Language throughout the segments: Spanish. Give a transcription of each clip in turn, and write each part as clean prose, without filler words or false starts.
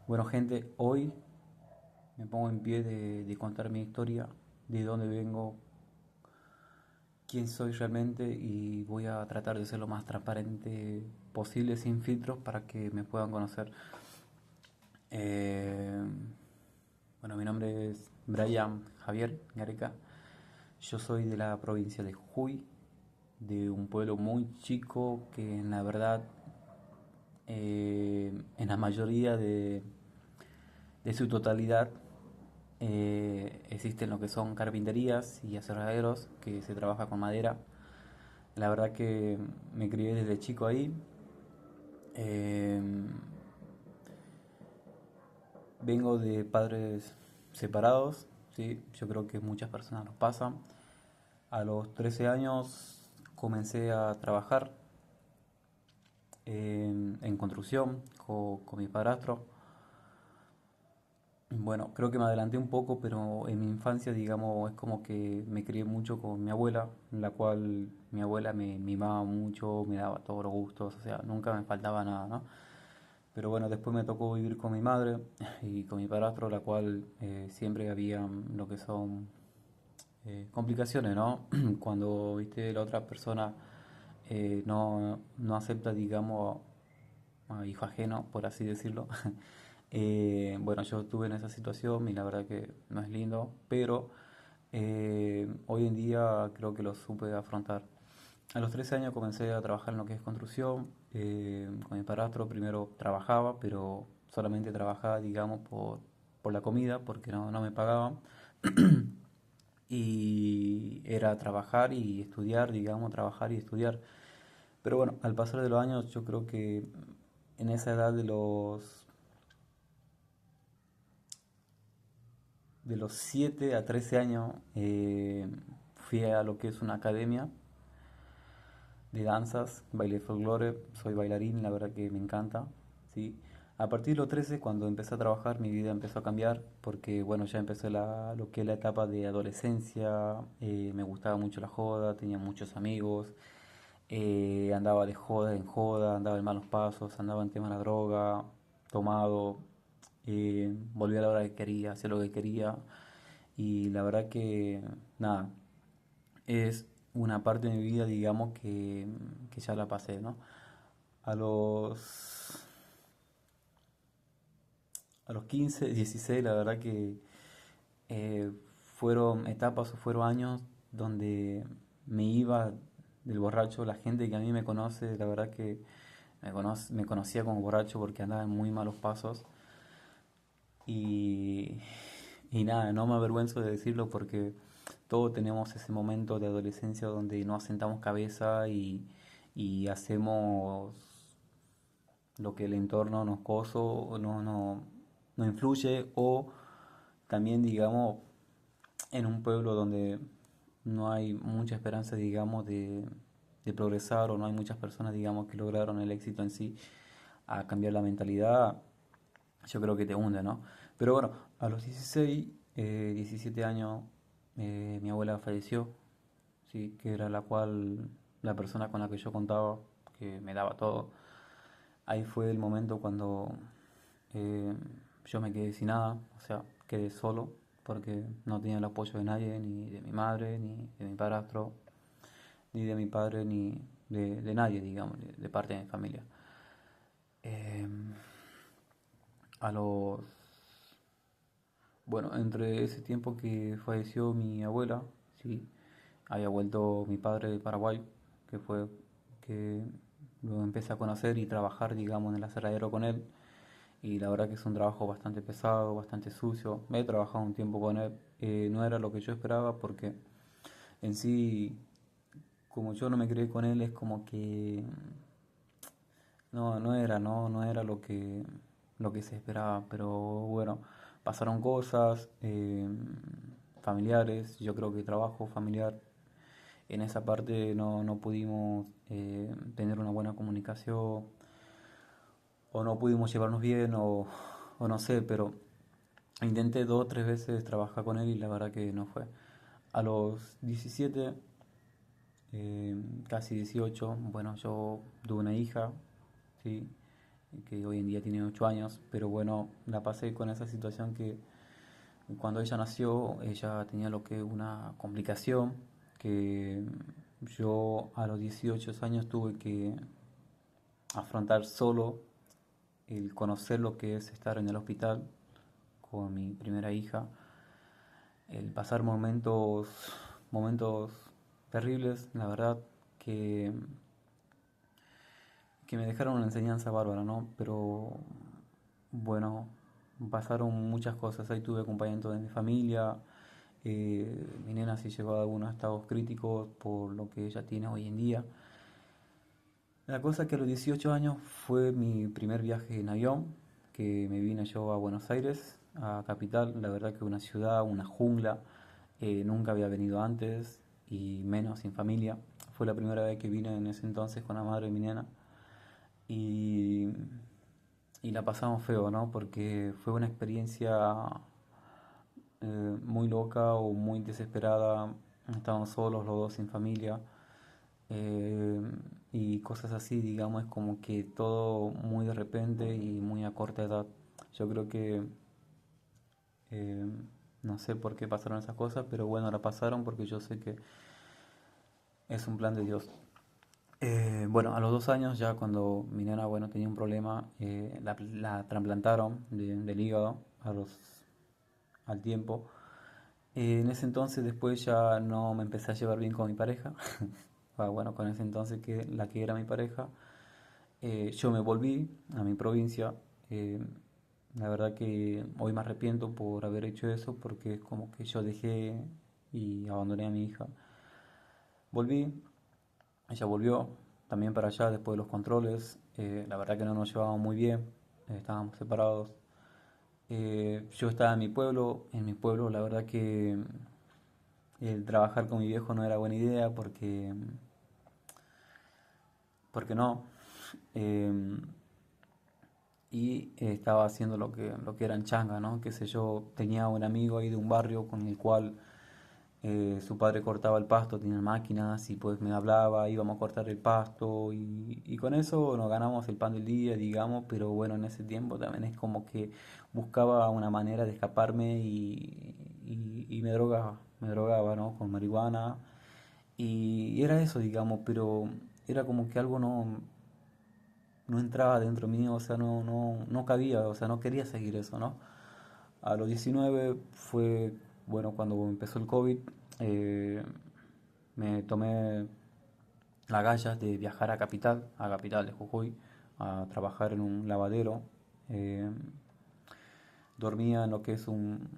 Bueno, gente, hoy me pongo en pie de contar mi historia, de dónde vengo, quién soy realmente y voy a tratar de ser lo más transparente posible, sin filtros, para que me puedan conocer. Eh, bueno, mi nombre es Brian Javier Gareca. Yo soy de la provincia de Jujuy, de un pueblo muy chico que en la verdad, en la mayoría de su totalidad, existen lo que son carpinterías y aserraderos que se trabaja con madera. La verdad que me crié desde chico ahí. Eh, Vengo de padres separados, ¿sí? Yo creo que muchas personas nos pasan. A los 13 años comencé a trabajar en construcción con mi padrastro. Bueno, creo que me adelanté un poco, pero en mi infancia, digamos, es como que me crié mucho con mi abuela, en la cual mi abuela me mimaba mucho, me daba todos los gustos, o sea, nunca me faltaba nada, ¿no? Pero bueno, después me tocó vivir con mi madre y con mi padrastro, la cual siempre había lo que son complicaciones, ¿no? Cuando, viste, la otra persona no acepta, digamos, a hijo ajeno, por así decirlo. Bueno, yo estuve en esa situación y la verdad que no es lindo, pero hoy en día creo que lo supe afrontar. A los 13 años comencé a trabajar en lo que es construcción. Con mi padrastro primero trabajaba, pero solamente trabajaba, digamos, por la comida, porque no me pagaban. Y era trabajar y estudiar, digamos, trabajar y estudiar. Pero bueno, al pasar de los años, yo creo que en esa edad de los 7 a 13 años, fui a lo que es una academia de danzas, baile folclore, soy bailarín, la verdad que me encanta, ¿sí? A partir de los 13, cuando empecé a trabajar, mi vida empezó a cambiar, porque bueno, ya empecé lo que es la etapa de adolescencia, me gustaba mucho la joda, tenía muchos amigos, andaba de joda en joda, andaba en malos pasos, andaba en tema de la droga, tomado, volví a la hora que quería, hacía lo que quería, y la verdad que, nada, es una parte de mi vida, digamos, que ya la pasé, ¿no? A los, a los 15, 16, la verdad que eh, fueron etapas o fueron años donde me iba del borracho. La gente que a mí me conoce, la verdad que me conocía como borracho porque andaba en muy malos pasos. Y, y nada, no me avergüenzo de decirlo porque todos tenemos ese momento de adolescencia donde no asentamos cabeza y hacemos lo que el entorno nos coso, no influye, o también, digamos, en un pueblo donde no hay mucha esperanza, digamos, de progresar, o no hay muchas personas, digamos, que lograron el éxito en sí, a cambiar la mentalidad, yo creo que te hunde, ¿no? Pero bueno, a los 16, 17 años, mi abuela falleció, ¿sí? Que era la persona con la que yo contaba, que me daba todo. Ahí fue el momento cuando eh, yo me quedé sin nada, o sea, quedé solo, porque no tenía el apoyo de nadie, ni de mi madre, ni de mi padrastro, ni de mi padre, ni de nadie, digamos, de parte de mi familia. Eh, a los Bueno, entre ese tiempo que falleció mi abuela, sí, había vuelto mi padre de Paraguay, que fue que lo empecé a conocer y trabajar, digamos, en el aserradero con él. Y la verdad que es un trabajo bastante pesado, bastante sucio. Me he trabajado un tiempo con él. No era lo que yo esperaba porque en sí, como yo no me crié con él, es como que no era lo que se esperaba, pero bueno, pasaron cosas familiares, yo creo que trabajo familiar, en esa parte no pudimos tener una buena comunicación, o no pudimos llevarnos bien, o no sé, pero intenté 2 o 3 veces trabajar con él y la verdad que no fue. A los 17, casi 18, bueno, yo tuve una hija, ¿sí? que hoy en día tiene 8 años, pero bueno, la pasé con esa situación que cuando ella nació, ella tenía lo que una complicación, que yo a los 18 años tuve que afrontar solo el conocer lo que es estar en el hospital con mi primera hija, el pasar momentos terribles, la verdad, que, que me dejaron una enseñanza bárbara, ¿no? Pero bueno, pasaron muchas cosas. Ahí tuve acompañamiento de mi familia. Mi nena sí llegó a algunos estados críticos por lo que ella tiene hoy en día. La cosa es que a los 18 años fue mi primer viaje en avión, que me vine yo a Buenos Aires, a Capital. La verdad que una ciudad, una jungla. Nunca había venido antes y menos sin familia. Fue la primera vez que vine en ese entonces con la madre de mi nena. Y y la pasamos feo, ¿no? Porque fue una experiencia muy loca o muy desesperada. Estábamos solos los dos sin familia. eh, y cosas así, digamos, es como que todo muy de repente y muy a corta edad. Yo creo que eh, no sé por qué pasaron esas cosas, pero bueno, la pasaron porque yo sé que es un plan de Dios. Bueno, a los 2 años ya cuando mi nena, bueno, tenía un problema, la trasplantaron del hígado al tiempo. En ese entonces después ya no me empecé a llevar bien con mi pareja. Bueno, con ese entonces la que era mi pareja. Yo me volví a mi provincia. eh, la verdad que hoy me arrepiento por haber hecho eso porque es como que yo dejé y abandoné a mi hija. Volví, ella volvió también para allá después de los controles. La verdad que no nos llevábamos muy bien, estábamos separados. Yo estaba en mi pueblo la verdad que el trabajar con mi viejo no era buena idea porque no. Eh, y estaba haciendo lo que era en changa, ¿no? Qué sé yo, tenía un amigo ahí de un barrio con el cual su padre cortaba el pasto, tenía máquinas y pues me hablaba, íbamos a cortar el pasto y con eso nos ganamos el pan del día, digamos, pero bueno, en ese tiempo también es como que buscaba una manera de escaparme y me drogaba, ¿no? Con marihuana y era eso, digamos, pero era como que algo no entraba dentro mío, o sea, no cabía, o sea, no quería seguir eso, ¿no? A los 19 fue, bueno, cuando empezó el COVID, eh, me tomé la galla de viajar a Capital de Jujuy, a trabajar en un lavadero. Eh, Dormía en lo que es en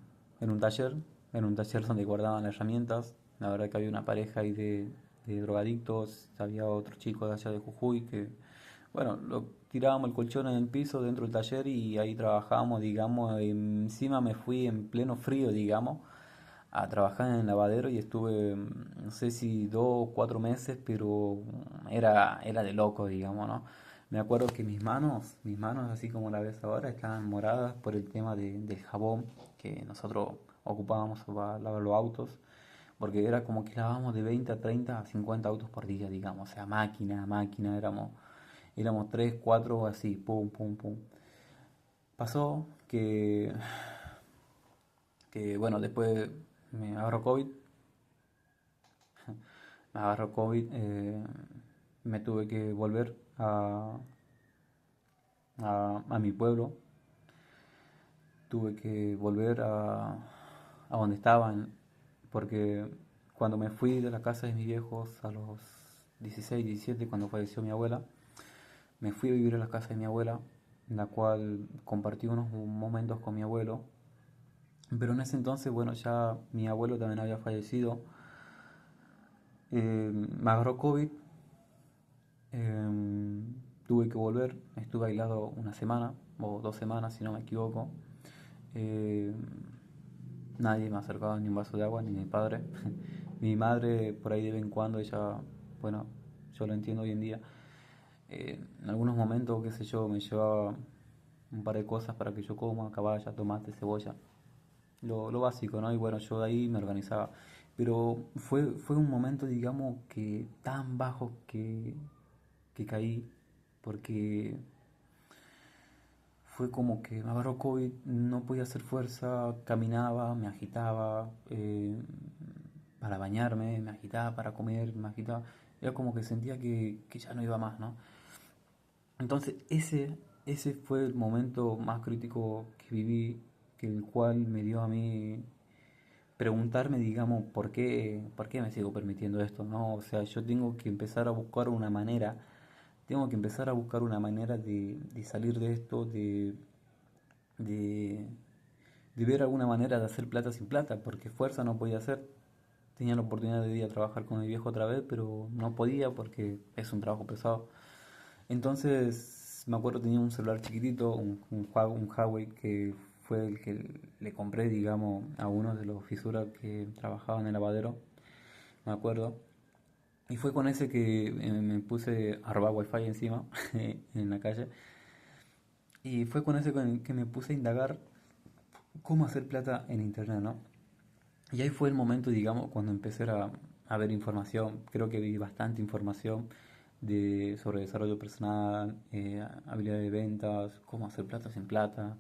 un taller donde guardaban herramientas. La verdad que había una pareja ahí de drogadictos, había otro chico de allá de Jujuy que, bueno, tirábamos el colchón en el piso dentro del taller y ahí trabajábamos, digamos, encima me fui en pleno frío, digamos, a trabajar en el lavadero y estuve, no sé si 2 o 4 meses, pero era de loco, digamos, ¿no? Me acuerdo que mis manos, así como la ves ahora, estaban moradas por el tema del jabón que nosotros ocupábamos para lavar los autos, porque era como que lavábamos de 20 a 30 a 50 autos por día, digamos, o sea, máquina, máquina, éramos 3 4 así, pum, pum, pum. Pasó que bueno, después me agarró COVID, me agarró COVID, me tuve que volver a mi pueblo, tuve que volver a donde estaban, porque cuando me fui de la casa de mis viejos a los 16 17 cuando falleció mi abuela, me fui a vivir a la casa de mi abuela, en la cual compartí unos momentos con mi abuelo, pero en ese entonces, bueno, ya mi abuelo también había fallecido, me agarró COVID. Tuve que volver, estuve aislado una semana o 2 semanas si no me equivoco. Eh, Nadie me acercaba ni un vaso de agua, ni mi padre. Mi madre por ahí de vez en cuando, ella, bueno, yo lo entiendo hoy en día. En algunos momentos, qué sé yo, me llevaba un par de cosas para que yo coma, caballa, tomate, cebolla, lo básico, ¿no? Y bueno, yo de ahí me organizaba. Pero fue un momento, digamos, que tan bajo que caí, porque fue como que me agarró COVID, no podía hacer fuerza, caminaba, me agitaba, para bañarme, me agitaba, para comer, me agitaba. Era como que sentía que ya no iba más, ¿no? Entonces ese fue el momento más crítico que viví, que el cual me dio a mí preguntarme, digamos, por qué me sigo permitiendo esto, ¿no? O sea, yo tengo que empezar a buscar una manera, tengo que empezar a buscar una manera de salir de esto, de, de ver alguna manera de hacer plata sin plata, porque fuerza no podía hacer. Tenía la oportunidad de ir a trabajar con mi viejo otra vez, pero no podía porque es un trabajo pesado. Entonces, me acuerdo tenía un celular chiquitito, un Huawei que fue el que le compré, digamos, a uno de los fisuras que trabajaba en el lavadero, me acuerdo. Y fue con ese que me puse a robar wifi encima, en la calle. Y fue con ese con el que me puse a indagar cómo hacer plata en internet, ¿no? Y ahí fue el momento, digamos, cuando empecé a ver información. Creo que vi bastante información sobre desarrollo personal, habilidad de ventas, cómo hacer plata sin plata,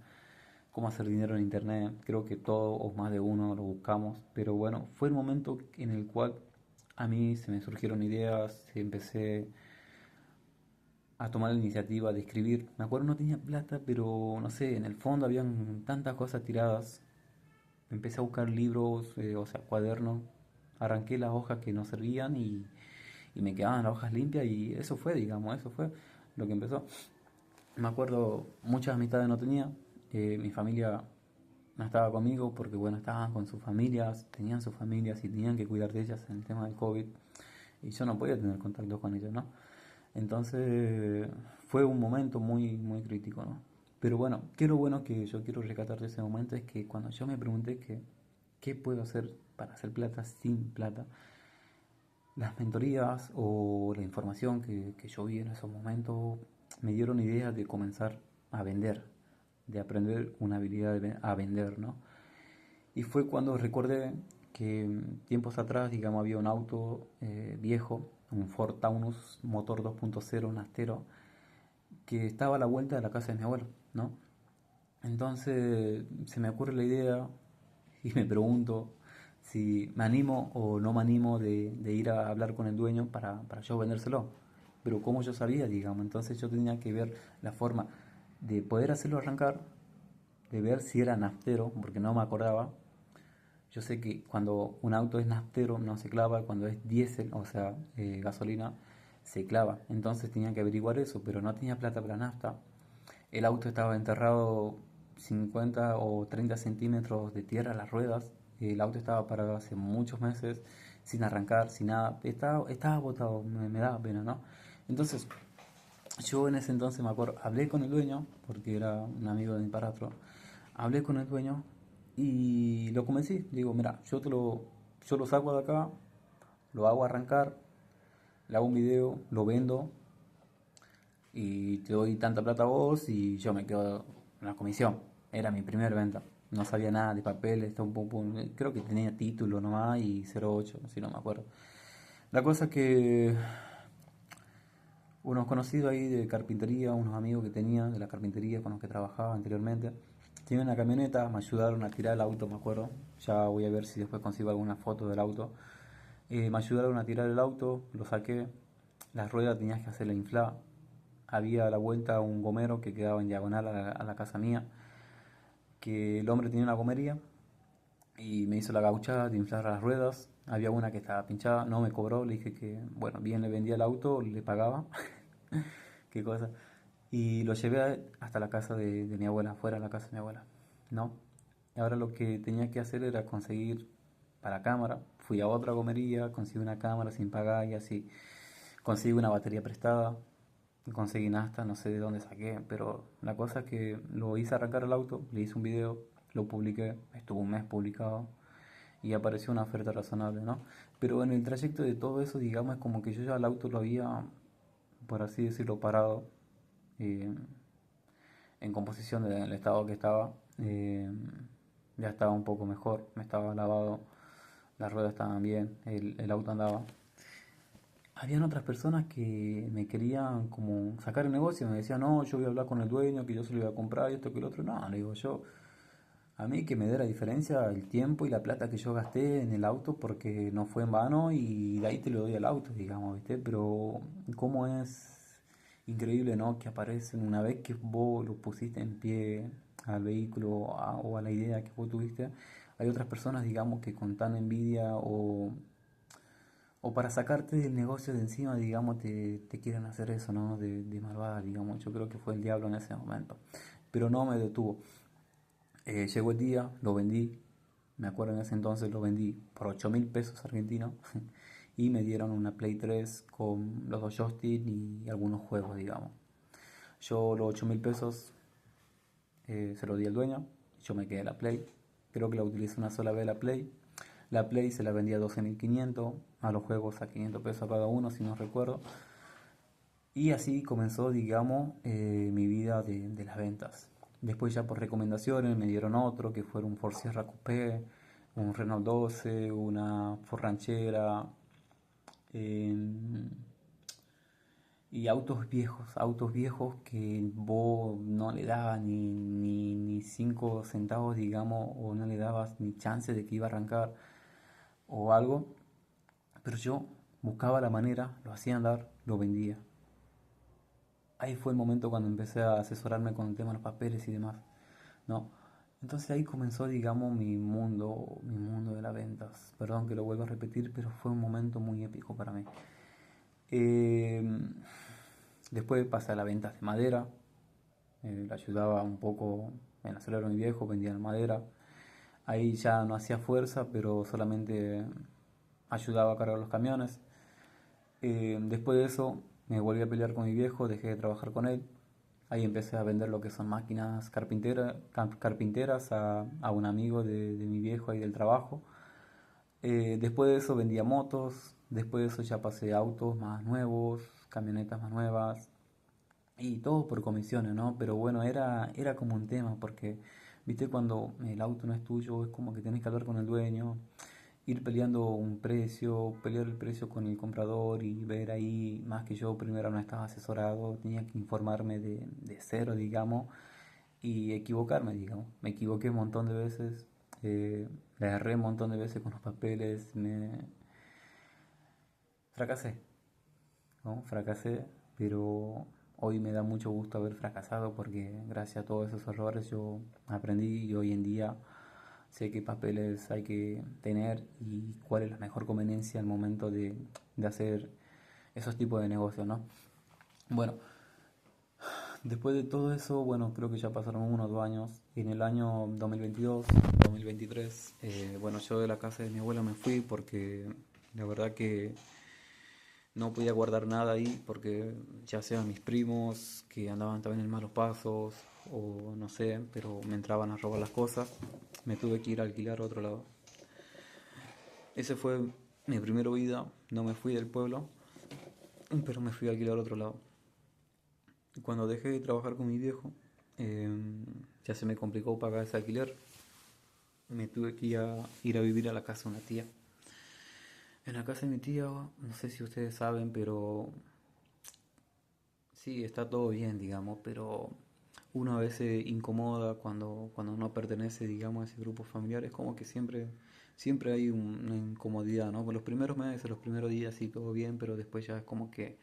cómo hacer dinero en internet. Creo que todo o más de uno lo buscamos. Pero bueno, fue el momento en el cual a mí se me surgieron ideas, empecé a tomar la iniciativa de escribir. Me acuerdo no tenía plata, pero no sé, en el fondo habían tantas cosas tiradas. Empecé a buscar libros, o sea, cuadernos. Arranqué las hojas que no servían y me quedaban las hojas limpias y eso fue, digamos, eso fue lo que empezó. Me acuerdo, muchas amistades no tenía. Mi familia no estaba conmigo porque, bueno, estaban con sus familias, tenían sus familias y tenían que cuidar de ellas en el tema del COVID. Y yo no podía tener contacto con ellas, ¿no? Entonces fue un momento muy, muy crítico, ¿no? Pero bueno, qué lo bueno que yo quiero rescatar de ese momento es que cuando yo me pregunté qué puedo hacer para hacer plata sin plata, las mentorías o la información que yo vi en esos momentos me dieron ideas de comenzar a vender, de aprender una habilidad a vender, ¿no? Y fue cuando recordé que tiempos atrás, digamos, había un auto viejo, un Ford Taunus motor 2.0, un astero, que estaba a la vuelta de la casa de mi abuelo, ¿no? Entonces se me ocurre la idea y me pregunto si me animo o no me animo de ir a hablar con el dueño para yo vendérselo. Pero como yo sabía, digamos, entonces yo tenía que ver la forma de poder hacerlo arrancar, de ver si era naftero, porque no me acordaba. Yo sé que cuando un auto es naftero no se clava, cuando es diésel, o sea, gasolina, se clava. Entonces tenía que averiguar eso, pero no tenía plata para nafta. El auto estaba enterrado 50 o 30 centímetros de tierra a las ruedas. El auto estaba parado hace muchos meses, sin arrancar, sin nada. Estaba botado, me daba pena, ¿no? Entonces, yo en ese entonces me acuerdo, hablé con el dueño, porque era un amigo de mi padrastro. Hablé con el dueño y lo convencí. Digo, mira, yo lo saco de acá, lo hago arrancar, le hago un video, lo vendo y te doy tanta plata a vos y yo me quedo en la comisión. Era mi primer venta. No sabía nada de papeles, creo que tenía título nomás y 08, si no me acuerdo. La cosa es que unos conocidos ahí de carpintería, unos amigos que tenía de la carpintería con los que trabajaba anteriormente, tenían una camioneta, me ayudaron a tirar el auto, me acuerdo. Ya voy a ver si después consigo alguna foto del auto. Me ayudaron a tirar el auto, lo saqué, las ruedas tenías que hacerla inflar. Había a la vuelta un gomero que quedaba en diagonal a la casa mía, que el hombre tenía una gomería y me hizo la gauchada de inflar las ruedas. Había una que estaba pinchada, no me cobró, le dije que, bueno, bien le vendía el auto, le pagaba, qué cosa. Y lo llevé hasta la casa de mi abuela, fuera de la casa de mi abuela, ¿no? Y ahora lo que tenía que hacer era conseguir para cámara. Fui a otra gomería, conseguí una cámara sin pagar y así. Conseguí una batería prestada, conseguí nafta, no sé de dónde saqué, pero la cosa es que lo hice arrancar el auto, le hice un video, lo publiqué, estuvo un mes publicado y apareció una oferta razonable, ¿no? Pero en el trayecto de todo eso, digamos, es como que yo ya el auto lo había, por así decirlo, parado, eh, en composición del estado que estaba. Ya estaba un poco mejor, me estaba lavado, las ruedas estaban bien, el auto andaba. habían otras personas que me querían como sacar el negocio, me decían, no, yo voy a hablar con el dueño, que yo se lo voy a comprar, y esto que el otro. No, le digo yo, a mí que me dé la diferencia el tiempo y la plata que yo gasté en el auto porque no fue en vano y de ahí te lo doy al auto, digamos, ¿viste? Pero cómo es increíble, ¿no? Que aparecen una vez que vos lo pusiste en pie al vehículo o a la idea que vos tuviste, hay otras personas, digamos, que con tan envidia o para sacarte del negocio de encima, digamos, te quieren hacer eso, ¿no? De malvada, digamos. Yo creo que fue el diablo en ese momento. Pero no me detuvo. Llegó el día, lo vendí. Me acuerdo en ese entonces lo vendí por 8.000 pesos argentinos. Y me dieron una Play 3 con los dos joysticks y algunos juegos, digamos. Yo los 8.000 pesos se los di al dueño. Yo me quedé la Play. Creo que la utilicé una sola vez la Play. La Play se la vendía a 12.500, a los juegos a 500 pesos cada uno, si no recuerdo. Y así comenzó, digamos, mi vida de las ventas. Después ya por recomendaciones me dieron otro, que fue un Ford Sierra Coupé, un Renault 12, una Ford Ranchera, eh, y autos viejos que vos no le dabas ni 5 centavos, digamos, o no le dabas ni chance de que iba a arrancar o algo. Pero yo buscaba la manera, lo hacía andar, lo vendía. Ahí fue el momento cuando empecé a asesorarme con el tema de los papeles y demás, ¿no? Entonces ahí comenzó, digamos, mi mundo de las ventas. Perdón que lo vuelvo a repetir, pero fue un momento muy épico para mí. Eh, Después pasé a las ventas de madera. Le ayudaba un poco en la celda de mi viejo, vendía madera. Ahí ya no hacía fuerza, pero solamente ayudaba a cargar los camiones. Después de eso me volví a pelear con mi viejo, dejé de trabajar con él. Ahí empecé a vender lo que son máquinas carpinteras a un amigo de mi viejo ahí del trabajo. Después de eso vendía motos, después de eso ya pasé a autos más nuevos, camionetas más nuevas y todo por comisiones, ¿no? Pero bueno, era como un tema porque, viste, cuando el auto no es tuyo, es como que tenés que hablar con el dueño, ir peleando un precio, pelear el precio con el comprador y ver ahí, más que yo primero no estaba asesorado, tenía que informarme de cero, digamos, y equivocarme, digamos. Me equivoqué un montón de veces, la erré un montón de veces con los papeles, me fracasé, ¿no? Fracasé, pero hoy me da mucho gusto haber fracasado porque gracias a todos esos errores yo aprendí y hoy en día sé qué papeles hay que tener y cuál es la mejor conveniencia al momento de hacer esos tipos de negocios, ¿no? Bueno, después de todo eso, bueno, creo que ya pasaron 1 o 2 años. Y en el año 2022, 2023, bueno, yo de la casa de mi abuela me fui porque la verdad que no podía guardar nada ahí porque ya sean mis primos que andaban también en malos pasos o no sé, pero me entraban a robar las cosas, me tuve que ir a alquilar a otro lado. Ese fue mi primera huida, no me fui del pueblo, pero me fui a alquilar a otro lado. Cuando dejé de trabajar con mi viejo, eh, ya se me complicó pagar ese alquiler, me tuve que ir a vivir a la casa de una tía. En la casa de mi tía, no sé si ustedes saben, pero sí, está todo bien, digamos, pero uno a veces incomoda cuando no pertenece, digamos, a ese grupo familiar. Es como que siempre hay una incomodidad, ¿no? Por los primeros meses, los primeros días, sí, todo bien, pero después ya es como que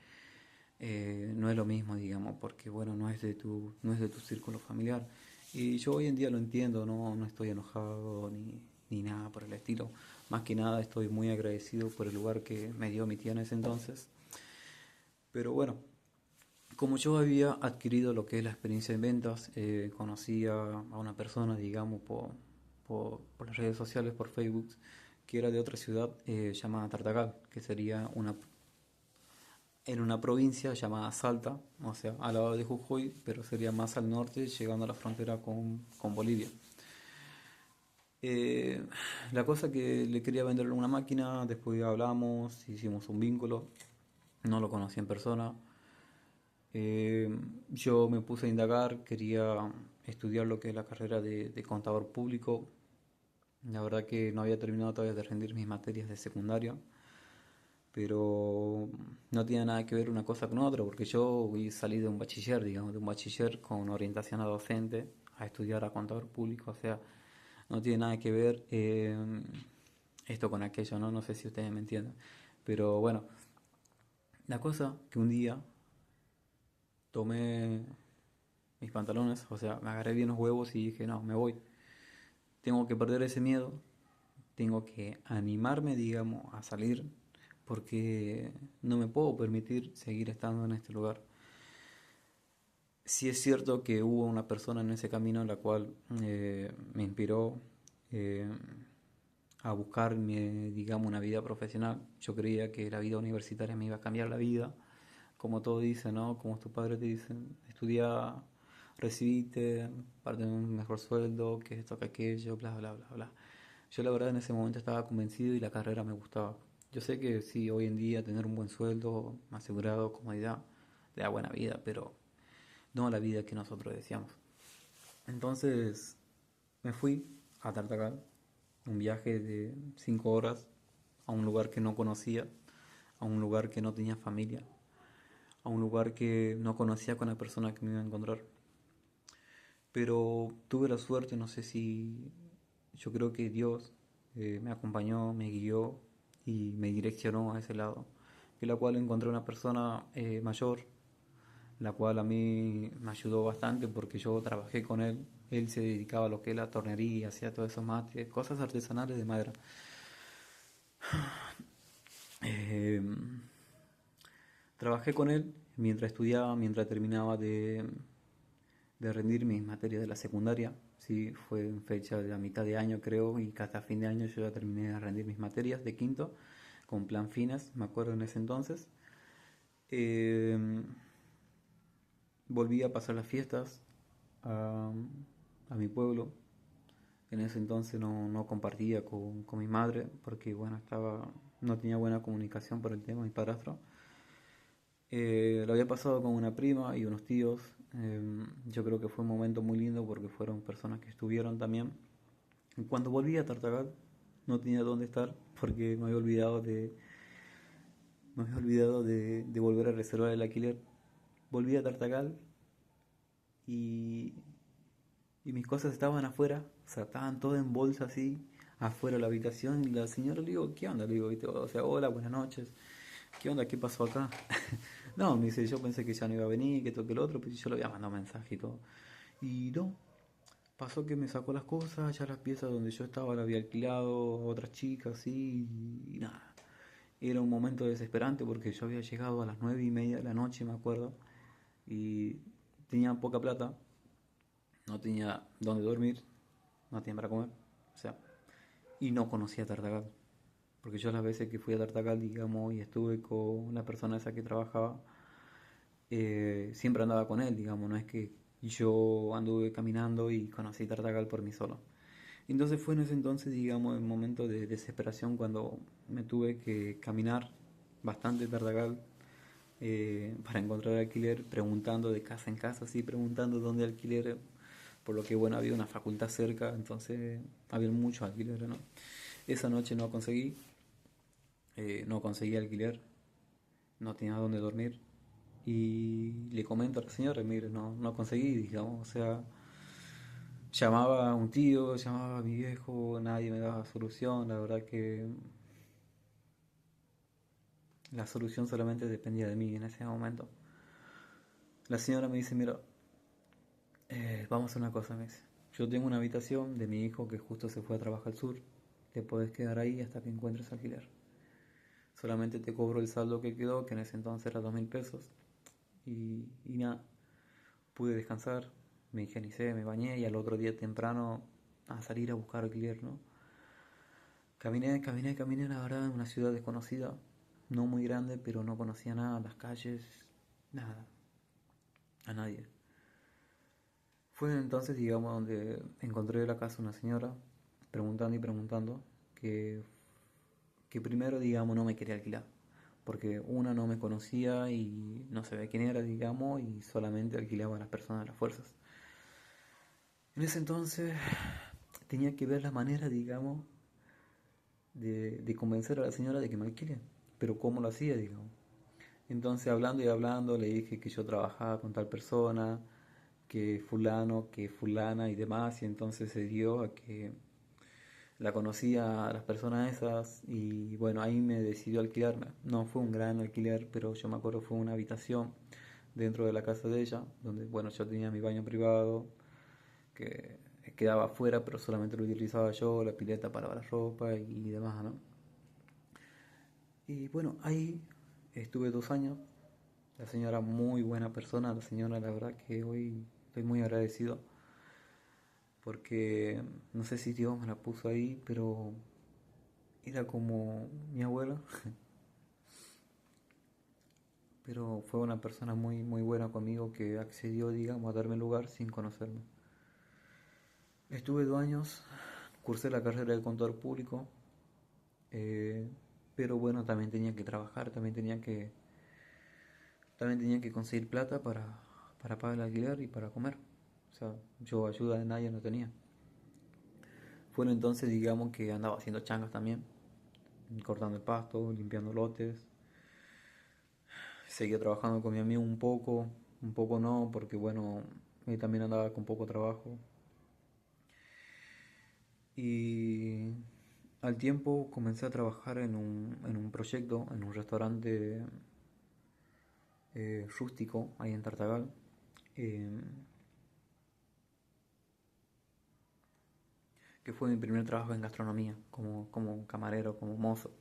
no es lo mismo, digamos, porque, bueno, no es de tu círculo familiar. Y yo hoy en día lo entiendo, no estoy enojado ni nada por el estilo. Más que nada estoy muy agradecido por el lugar que me dio mi tía en ese entonces. Pero bueno, como yo había adquirido lo que es la experiencia en ventas, conocí a una persona, digamos, por las redes sociales, por Facebook, que era de otra ciudad llamada Tartagal, que sería en una provincia llamada Salta, o sea, al lado de Jujuy, pero sería más al norte, llegando a la frontera con Bolivia. Eh, la cosa que le quería vender una máquina, después hablamos, hicimos un vínculo, no lo conocí en persona. Eh, yo me puse a indagar, quería estudiar lo que es la carrera de contador público. La verdad que no había terminado todavía de rendir mis materias de secundaria, pero no tiene nada que ver una cosa con otra, porque yo salí de un bachiller, digamos, de un bachiller con orientación a docente, a estudiar a contador público, o sea, no tiene nada que ver esto con aquello, ¿no? No sé si ustedes me entienden. Pero bueno, la cosa que un día tomé mis pantalones, o sea, me agarré bien los huevos y dije, no, me voy. Tengo que perder ese miedo, tengo que animarme, digamos, a salir, porque no me puedo permitir seguir estando en este lugar. Sí es cierto que hubo una persona en ese camino la cual me inspiró eh, a buscarme, digamos, una vida profesional. Yo creía que la vida universitaria me iba a cambiar la vida, como todo dice, ¿no? Como tus padres te dicen, estudia, recibite, parte de un mejor sueldo, que esto, que aquello, bla, bla, bla, bla. Yo la verdad en ese momento estaba convencido y la carrera me gustaba. Yo sé que sí, hoy en día tener un buen sueldo, asegurado, comodidad, te da buena vida, pero no la vida que nosotros deseamos. Entonces me fui a Tartagal, un viaje de 5 horas a un lugar que no conocía, a un lugar que no tenía familia, a un lugar que no conocía con la persona que me iba a encontrar. Pero tuve la suerte, no sé si, yo creo que Dios me acompañó, me guió y me direccionó a ese lado, en la cual encontré una persona mayor, la cual a mí me ayudó bastante porque yo trabajé con él. Él se dedicaba a lo que es la tornería, hacía todos esos mates, cosas artesanales de madera. Eh, Trabajé con él mientras estudiaba, mientras terminaba de rendir mis materias de la secundaria. Sí, fue en fecha de la mitad de año creo y hasta fin de año yo ya terminé de rendir mis materias de quinto con plan fines, me acuerdo en ese entonces. Eh, Volví a pasar las fiestas a, a mi pueblo. En ese entonces no compartía con mi madre porque bueno, no tenía buena comunicación por el tema de mi padrastro. Lo había pasado con una prima y unos tíos. Yo creo que fue un momento muy lindo porque fueron personas que estuvieron también. Y cuando volví a Tartagal no tenía dónde estar porque me había olvidado de volver a reservar el alquiler. Volví a Tartagal y, y mis cosas estaban afuera, o sea, estaban todas en bolsa así, afuera de la habitación. Y la señora le digo, ¿qué onda? Le digo, ¿viste? O sea, hola, buenas noches. ¿Qué onda? ¿Qué pasó acá? No, me dice, yo pensé que ya no iba a venir, que esto, que el otro, pero yo le había mandado mensaje y todo. Y no, pasó que me sacó las cosas, ya las piezas donde yo estaba las había alquilado a otras chicas, así, y nada. Era un momento desesperante porque yo había llegado a las 9:30 de la noche, me acuerdo, y tenía poca plata, no tenía dónde dormir, no tenía para comer, o sea, y no conocía Tartagal. Porque yo las veces que fui a Tartagal, digamos, y estuve con la persona esa que trabajaba, siempre andaba con él, digamos, no es que yo anduve caminando y conocí Tartagal por mí solo. Entonces fue en ese entonces, digamos, un momento de desesperación cuando me tuve que caminar bastante Tartagal para encontrar alquiler, preguntando de casa en casa, así, preguntando dónde alquiler, por lo que, bueno, había una facultad cerca, entonces había muchos alquileres, ¿no? Esa noche no conseguí alquiler, no tenía dónde dormir. Y le comento a la señora, mire, no conseguí, digamos, o sea, llamaba a un tío, llamaba a mi viejo, nadie me daba solución, la verdad que la solución solamente dependía de mí en ese momento. La señora me dice, mira, vamos a hacer una cosa, me dice, yo tengo una habitación de mi hijo que justo se fue a trabajar al sur, te puedes quedar ahí hasta que encuentres alquiler. Solamente te cobro el saldo que quedó, que en ese entonces era 2.000 pesos, y nada, pude descansar, me higienicé, me bañé y al otro día temprano a salir a buscar alquiler, ¿no? Caminé, caminé, caminé, la verdad, en una ciudad desconocida, no muy grande, pero no conocía nada, las calles, nada, a nadie. Fue entonces, digamos, donde encontré la casa de una señora, preguntando y preguntando, que primero, digamos, no me quería alquilar, porque una no me conocía y no sabía quién era, digamos, y solamente alquilaba a las personas de las fuerzas. En ese entonces tenía que ver la manera, digamos, de convencer a la señora de que me alquile. pero ¿cómo lo hacía, digamos? Entonces hablando y hablando le dije que yo trabajaba con tal persona, que fulano, que fulana y demás, y entonces se dio a que la conocía a las personas esas y bueno, ahí me decidió alquilarme. No fue un gran alquiler, pero yo me acuerdo fue una habitación dentro de la casa de ella, donde bueno, yo tenía mi baño privado, que quedaba afuera, pero solamente lo utilizaba yo, la pileta para lavar ropa y demás, ¿no? Y bueno, ahí estuve 2 años. La señora muy buena persona, la señora la verdad que hoy estoy muy agradecido porque no sé si Dios me la puso ahí, pero era como mi abuela, pero fue una persona muy muy buena conmigo que accedió, digamos, a darme lugar sin conocerme. Estuve 2 años, cursé la carrera de contador público, eh, pero bueno, también tenía que trabajar, también tenía que conseguir plata para pagar el alquiler y para comer. O sea, yo ayuda de nadie no tenía. Fue entonces, digamos, que andaba haciendo changas también, cortando el pasto, limpiando lotes. Seguía trabajando con mi amigo un poco no, porque bueno, él también andaba con poco trabajo. Y al tiempo comencé a trabajar en un proyecto, en un restaurante rústico ahí en Tartagal, eh, que fue mi primer trabajo en gastronomía, como camarero, como mozo.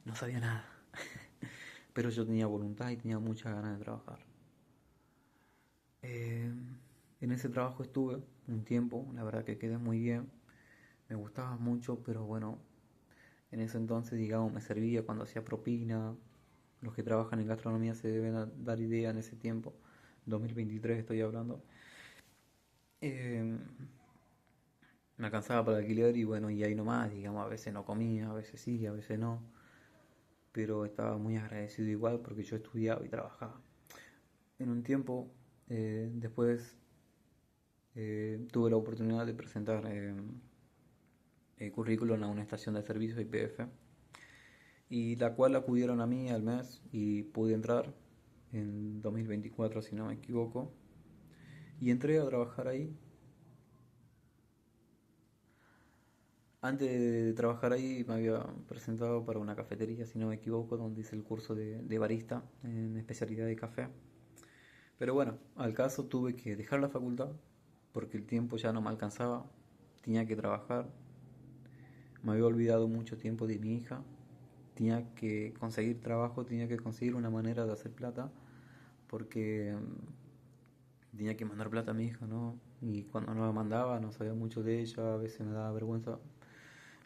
No sabía nada, pero yo tenía voluntad y tenía muchas ganas de trabajar. Eh, en ese trabajo estuve un tiempo, la verdad que quedé muy bien, me gustaba mucho, pero bueno, en ese entonces, digamos, me servía cuando hacía propina. Los que trabajan en gastronomía se deben dar idea en ese tiempo, 2023 estoy hablando. Eh, Me alcanzaba para el alquiler y bueno, y ahí nomás, digamos, a veces no comía, a veces sí, a veces no, pero estaba muy agradecido igual porque yo estudiaba y trabajaba. En un tiempo, después tuve la oportunidad de presentar currículum a una estación de servicio IPF y la cual acudieron a mí al mes y pude entrar en 2024 si no me equivoco y entré a trabajar ahí. Antes de trabajar ahí me había presentado para una cafetería si no me equivoco donde hice el curso de barista en especialidad de café. Pero bueno, al caso tuve que dejar la facultad porque el tiempo ya no me alcanzaba, tenía que trabajar, me había olvidado mucho tiempo de mi hija, tenía que conseguir trabajo, tenía que conseguir una manera de hacer plata porque tenía que mandar plata a mi hija, ¿no? Y cuando no la mandaba no sabía mucho de ella, a veces me daba vergüenza.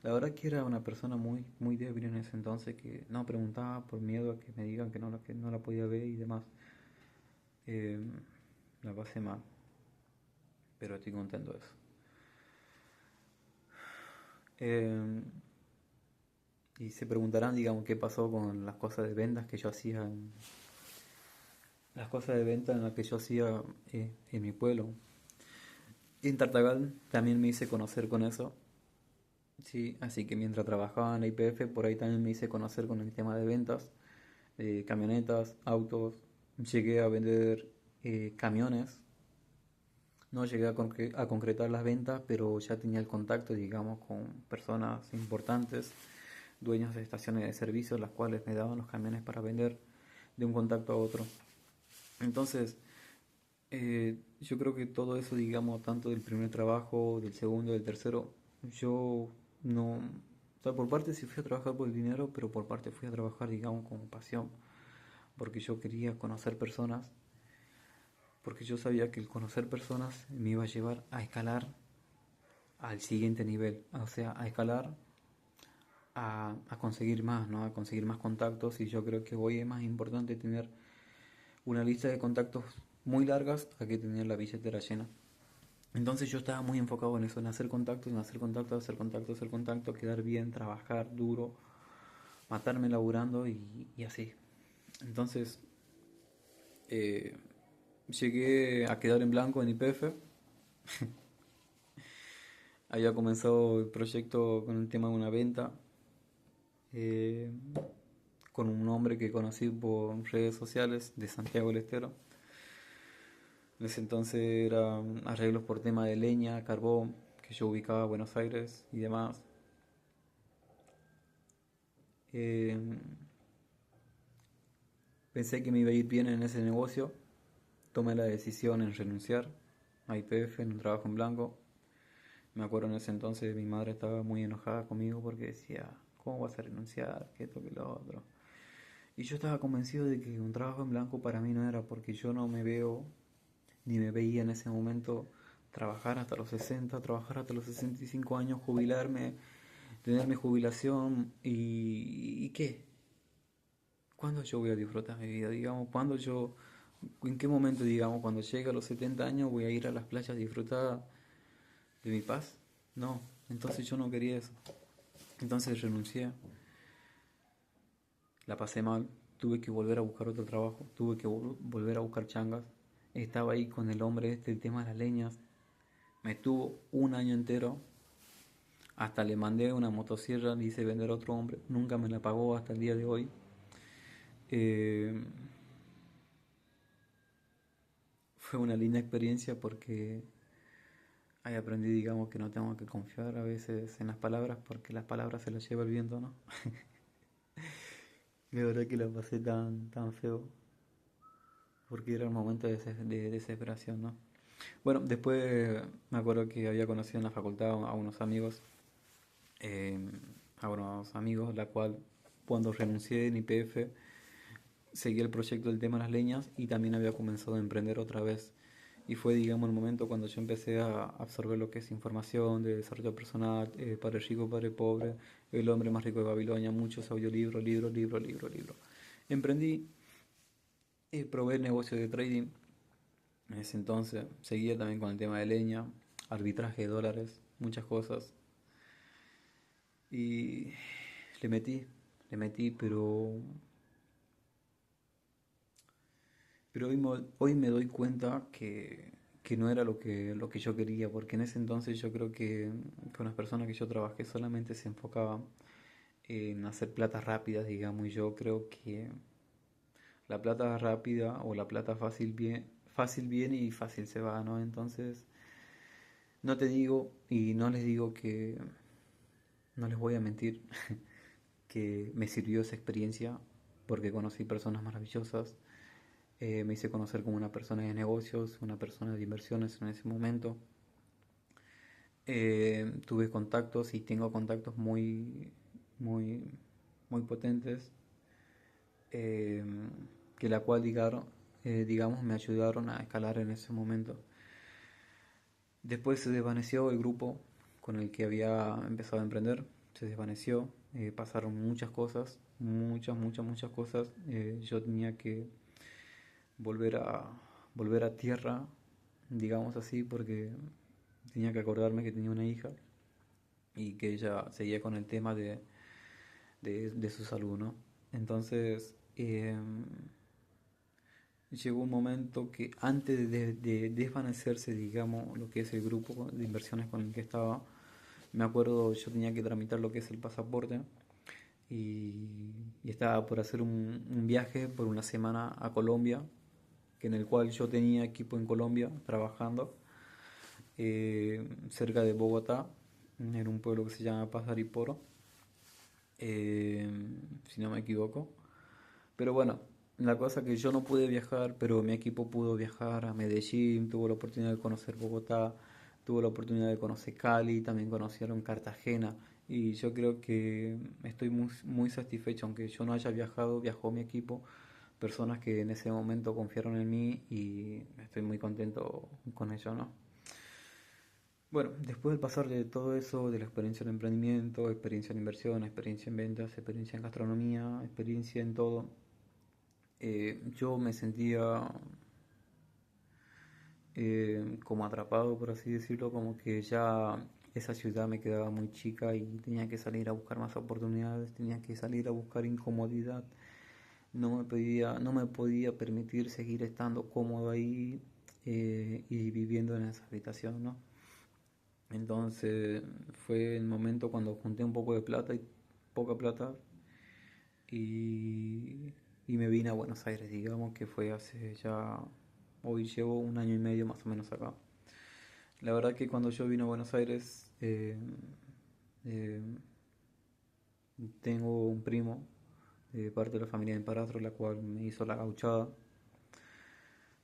La verdad que era una persona muy, muy débil en ese entonces que no preguntaba por miedo a que me digan que no la podía ver y demás. Eh, la pasé mal, pero estoy contento de eso. Eh, y se preguntarán, digamos, qué pasó con las cosas de ventas que yo hacía, las cosas de venta en las que yo hacía en mi pueblo. En Tartagal también me hice conocer con eso. Sí, así que mientras trabajaba en la IPF, por ahí también me hice conocer con el tema de ventas, camionetas, autos. Llegué a vender camiones. No llegué a concretar las ventas, pero ya tenía el contacto, digamos, con personas importantes, dueños de estaciones de servicio, las cuales me daban los camiones para vender de un contacto a otro. Entonces, yo creo que todo eso, digamos, tanto del primer trabajo, del segundo, del tercero, yo no... O sea, por parte sí fui a trabajar por el dinero, pero por parte fui a trabajar, digamos, con pasión, porque yo quería conocer personas, porque yo sabía que el conocer personas me iba a llevar a escalar al siguiente nivel, o sea, a escalar a conseguir más, ¿no? A conseguir más contactos y yo creo que hoy es más importante tener una lista de contactos muy largas a que tener la billetera llena. Entonces yo estaba muy enfocado en eso, en hacer contactos, en hacer contactos, hacer contactos, hacer contactos, quedar bien, trabajar duro, matarme laburando y así. Entonces eh, llegué a quedar en blanco en IPF. Había comenzado el proyecto con el tema de una venta. Eh, con un hombre que conocí por redes sociales de Santiago del Estero. En ese entonces eran arreglos por tema de leña, carbón, que yo ubicaba a Buenos Aires y demás. Eh, Pensé que me iba a ir bien en ese negocio. Tomé la decisión en renunciar a YPF en un trabajo en blanco. Me acuerdo en ese entonces mi madre estaba muy enojada conmigo porque decía, ¿cómo vas a renunciar? Que esto, que lo otro. Y yo estaba convencido de que un trabajo en blanco para mí no era porque yo no me veo ni me veía en ese momento trabajar hasta los 60, trabajar hasta los 65 años, jubilarme, tener mi jubilación y ¿qué? ¿Cuándo yo voy a disfrutar mi vida? Digamos, ¿cuándo yo, en qué momento, digamos, cuando llegue a los 70 años voy a ir a las playas a disfrutar de mi paz? No, entonces yo no quería eso. Entonces renuncié, la pasé mal, tuve que volver a buscar otro trabajo, tuve que volver a buscar changas. Estaba ahí con el hombre este, el tema de las leñas. Me estuvo un año entero. Hasta le mandé una motosierra, le hice vender a otro hombre. Nunca me la pagó hasta el día de hoy. Eh, Fue una linda experiencia porque ahí aprendí, digamos, que no tengo que confiar a veces en las palabras porque las palabras se las lleva el viento, ¿no? La verdad que la pasé tan feo porque era un momento de desesperación, ¿no? Bueno, después me acuerdo que había conocido en la facultad a unos amigos, eh, la cual cuando renuncié en YPF seguí el proyecto del tema de las leñas y también había comenzado a emprender otra vez. Y fue, digamos, el momento cuando yo empecé a absorber lo que es información de desarrollo personal, Padre Rico, Padre Pobre, El Hombre Más Rico de Babilonia, muchos audiolibros, libros. Emprendí, probé el negocio de trading. En ese entonces seguía también con el tema de leña, arbitraje de dólares, muchas cosas. Y le metí, pero hoy me doy cuenta que no era lo que yo quería, porque en ese entonces yo creo que con las personas que yo trabajé solamente se enfocaban en hacer plata rápidas, digamos, y yo creo que la plata rápida o la plata fácil viene y fácil se va, ¿no? Entonces, no te digo y no les digo que, no les voy a mentir, que me sirvió esa experiencia porque conocí personas maravillosas. Me hice conocer como una persona de negocios, una persona de inversiones en ese momento. Tuve contactos y tengo contactos muy, muy potentes, eh, que la cual digamos me ayudaron a escalar en ese momento. Después se desvaneció el grupo con el que había empezado a emprender, se desvaneció, pasaron muchas cosas, muchas cosas. Yo tenía que volver a, volver a tierra, digamos así, porque tenía que acordarme que tenía una hija y que ella seguía con el tema de su salud, ¿no? Entonces, llegó un momento que antes de desvanecerse, digamos, lo que es el grupo de inversiones con el que estaba, me acuerdo yo tenía que tramitar lo que es el pasaporte y estaba por hacer un viaje por una semana a Colombia, que en el cual yo tenía equipo en Colombia trabajando, cerca de Bogotá, en un pueblo que se llama Pasariporo, eh, si no me equivoco. Pero bueno, la cosa que yo no pude viajar, pero mi equipo pudo viajar a Medellín, tuvo la oportunidad de conocer Bogotá, tuvo la oportunidad de conocer Cali, también conocieron Cartagena. Y yo creo que estoy muy satisfecho, aunque yo no haya viajado, viajó mi equipo, personas que en ese momento confiaron en mí y estoy muy contento con ello, ¿no? Bueno, después del pasar de todo eso, de la experiencia en emprendimiento, experiencia en inversión, experiencia en ventas, experiencia en gastronomía, experiencia en todo, yo me sentía como atrapado, por así decirlo, como que ya esa ciudad me quedaba muy chica y tenía que salir a buscar más oportunidades, tenía que salir a buscar incomodidad, no me podía permitir seguir estando cómodo ahí, y viviendo en esa habitación, ¿no? Entonces fue el momento cuando junté un poco de plata y poca plata y, y me vine a Buenos Aires, digamos que fue hace ya, hoy llevo un año y medio más o menos acá. La verdad que cuando yo vine a Buenos Aires, eh, tengo un primo de parte de la familia de mi padrastro, la cual me hizo la gauchada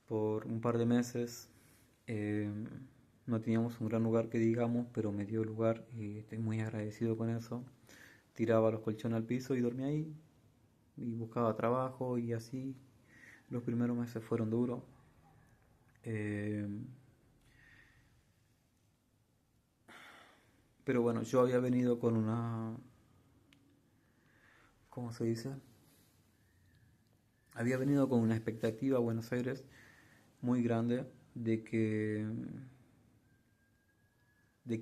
por un par de meses. Eh, no teníamos un gran lugar que digamos, pero me dio lugar y estoy muy agradecido con eso. Tiraba los colchones al piso y dormía ahí y buscaba trabajo y así. Los primeros meses fueron duros. Eh, pero bueno, yo había venido con una, ¿cómo se dice? Había venido con una expectativa a Buenos Aires muy grande de que